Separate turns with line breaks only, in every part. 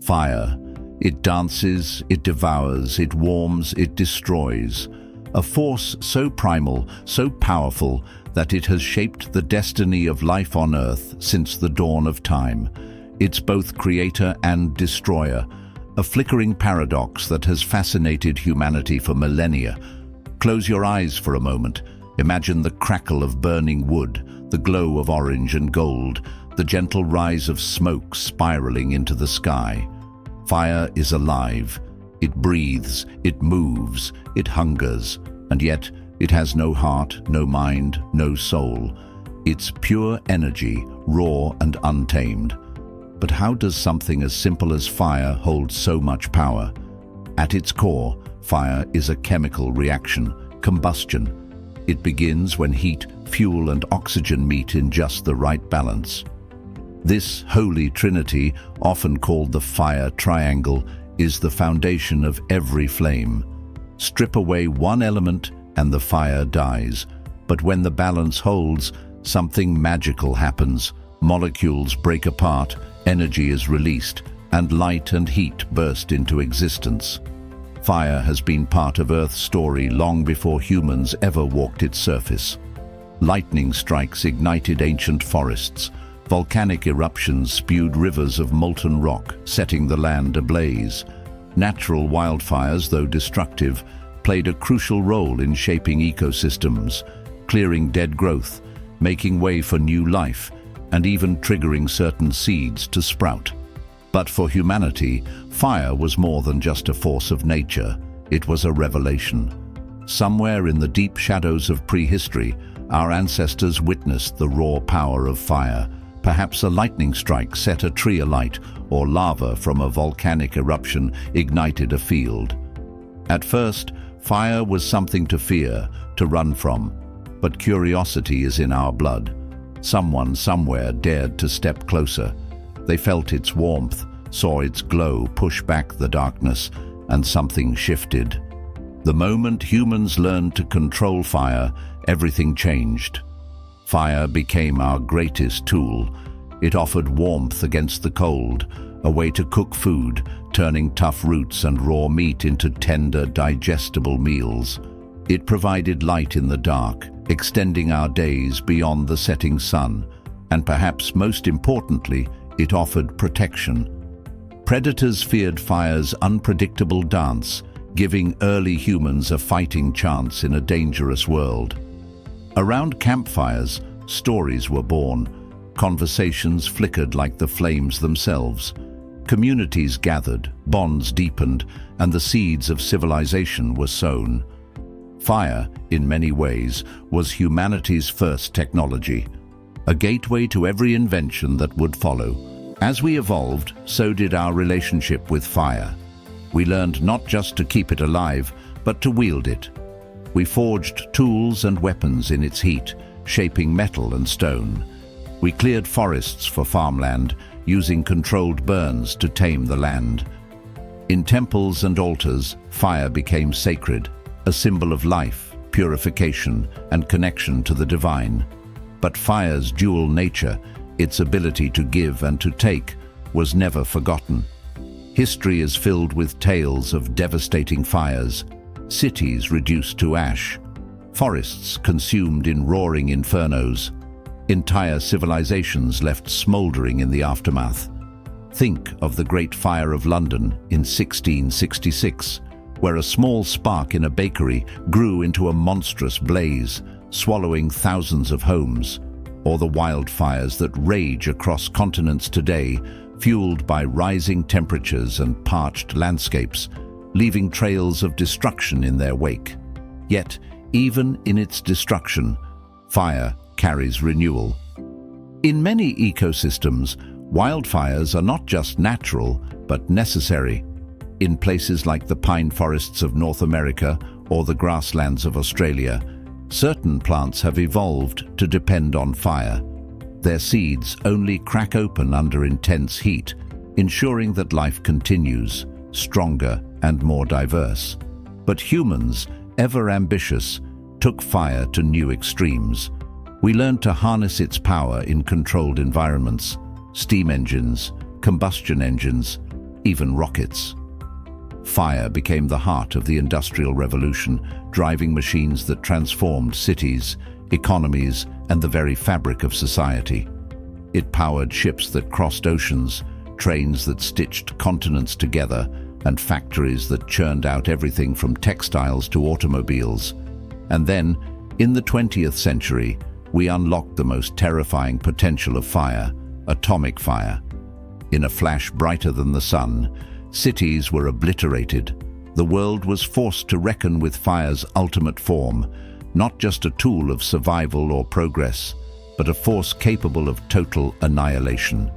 Fire. It dances, it devours, it warms, it destroys. A force so primal, so powerful, that it has shaped the destiny of life on Earth since the dawn of time. It's both creator and destroyer, a flickering paradox that has fascinated humanity for millennia. Close your eyes for a moment. Imagine the crackle of burning wood, the glow of orange and gold, the gentle rise of smoke spiraling into the sky. Fire is alive. It breathes, it moves, it hungers, and yet it has no heart, no mind, no soul. It's pure energy, raw and untamed. But how does something as simple as fire hold so much power? At its core, fire is a chemical reaction, combustion. It begins when heat, fuel and oxygen meet in just the right balance. This holy trinity, often called the fire triangle, is the foundation of every flame. Strip away one element and the fire dies. But when the balance holds, something magical happens. Molecules break apart, energy is released, and light and heat burst into existence. Fire has been part of Earth's story long before humans ever walked its surface. Lightning strikes ignited ancient forests. Volcanic eruptions spewed rivers of molten rock, setting the land ablaze. Natural wildfires, though destructive, played a crucial role in shaping ecosystems, clearing dead growth, making way for new life, and even triggering certain seeds to sprout. But for humanity, fire was more than just a force of nature. It was a revelation. Somewhere in the deep shadows of prehistory, our ancestors witnessed the raw power of fire. Perhaps a lightning strike set a tree alight, or lava from a volcanic eruption ignited a field. At first, fire was something to fear, to run from. But curiosity is in our blood. Someone somewhere dared to step closer. They felt its warmth, saw its glow push back the darkness, and something shifted. The moment humans learned to control fire, everything changed. Fire became our greatest tool. It offered warmth against the cold, a way to cook food, turning tough roots and raw meat into tender, digestible meals. It provided light in the dark, extending our days beyond the setting sun. And perhaps most importantly, it offered protection. Predators feared fire's unpredictable dance, giving early humans a fighting chance in a dangerous world. Around campfires, stories were born. Conversations flickered like the flames themselves. Communities gathered, bonds deepened, and the seeds of civilization were sown. Fire, in many ways, was humanity's first technology, a gateway to every invention that would follow. As we evolved, so did our relationship with fire. We learned not just to keep it alive, but to wield it. We forged tools and weapons in its heat, shaping metal and stone. We cleared forests for farmland, using controlled burns to tame the land. In temples and altars, fire became sacred, a symbol of life, purification, and connection to the divine. But fire's dual nature, its ability to give and to take, was never forgotten. History is filled with tales of devastating fires, cities reduced to ash, forests consumed in roaring infernos, entire civilizations left smoldering in the aftermath. Think of the Great Fire of London in 1666, where a small spark in a bakery grew into a monstrous blaze, swallowing thousands of homes, or the wildfires that rage across continents today, fueled by rising temperatures and parched landscapes, leaving trails of destruction in their wake. Yet, even in its destruction, fire carries renewal. In many ecosystems, wildfires are not just natural, but necessary. In places like the pine forests of North America or the grasslands of Australia, certain plants have evolved to depend on fire. Their seeds only crack open under intense heat, ensuring that life continues, stronger and more diverse. But humans, ever ambitious, took fire to new extremes. We learned to harness its power in controlled environments, steam engines, combustion engines, even rockets. Fire became the heart of the Industrial Revolution, driving machines that transformed cities, economies, and the very fabric of society. It powered ships that crossed oceans, trains that stitched continents together, and factories that churned out everything from textiles to automobiles. And then, in the 20th century, we unlocked the most terrifying potential of fire, atomic fire. In a flash brighter than the sun, cities were obliterated. The world was forced to reckon with fire's ultimate form, not just a tool of survival or progress, but a force capable of total annihilation.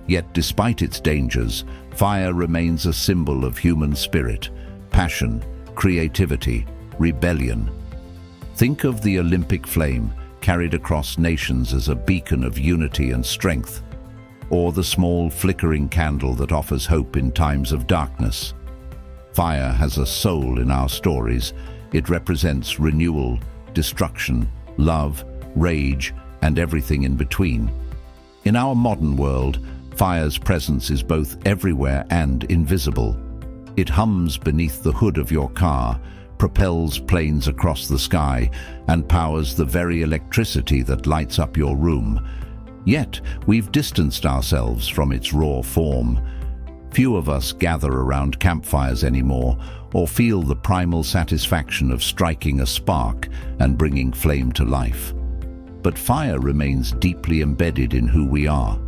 Yet despite its dangers, fire remains a symbol of human spirit, passion, creativity, rebellion. Think of the Olympic flame carried across nations as a beacon of unity and strength, or the small flickering candle that offers hope in times of darkness. Fire has a soul in our stories. It represents renewal, destruction, love, rage, and everything in between. In our modern world, fire's presence is both everywhere and invisible. It hums beneath the hood of your car, propels planes across the sky, and powers the very electricity that lights up your room. Yet, we've distanced ourselves from its raw form. Few of us gather around campfires anymore, or feel the primal satisfaction of striking a spark and bringing flame to life. But fire remains deeply embedded in who we are.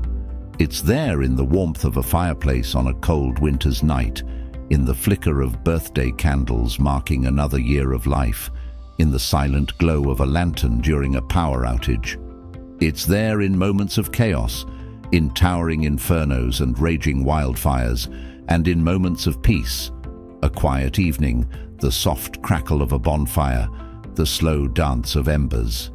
It's there in the warmth of a fireplace on a cold winter's night, in the flicker of birthday candles marking another year of life, in the silent glow of a lantern during a power outage. It's there in moments of chaos, in towering infernos and raging wildfires, and in moments of peace, a quiet evening, the soft crackle of a bonfire, the slow dance of embers.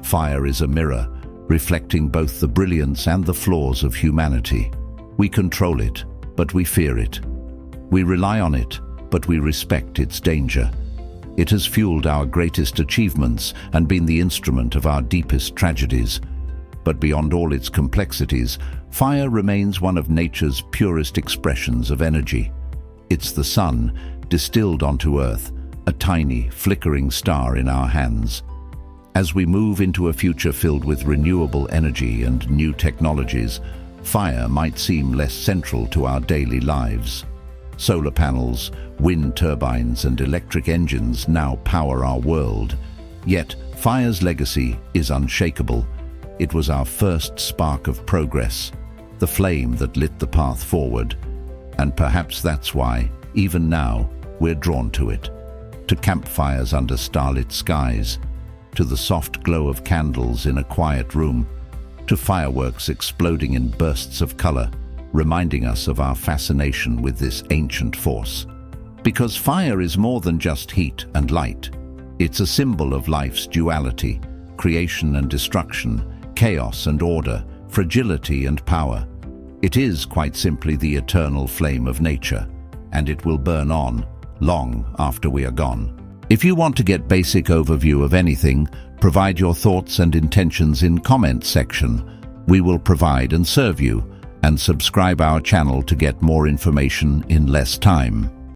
Fire is a mirror, reflecting both the brilliance and the flaws of humanity. We control it, but we fear it. We rely on it, but we respect its danger. It has fueled our greatest achievements and been the instrument of our deepest tragedies. But beyond all its complexities, fire remains one of nature's purest expressions of energy. It's the sun, distilled onto earth, a tiny, flickering star in our hands. As we move into a future filled with renewable energy and new technologies, fire might seem less central to our daily lives. Solar panels, wind turbines, and electric engines now power our world. Yet, fire's legacy is unshakable. It was our first spark of progress, the flame that lit the path forward. And perhaps that's why, even now, we're drawn to it. To campfires under starlit skies, to the soft glow of candles in a quiet room, to fireworks exploding in bursts of color, reminding us of our fascination with this ancient force. Because fire is more than just heat and light. It's a symbol of life's duality, creation and destruction, chaos and order, fragility and power. It is quite simply the eternal flame of nature, and it will burn on long after we are gone. If you want to get basic overview of anything, provide your thoughts and intentions in comment section. We will provide and serve you, and subscribe our channel to get more information in less time.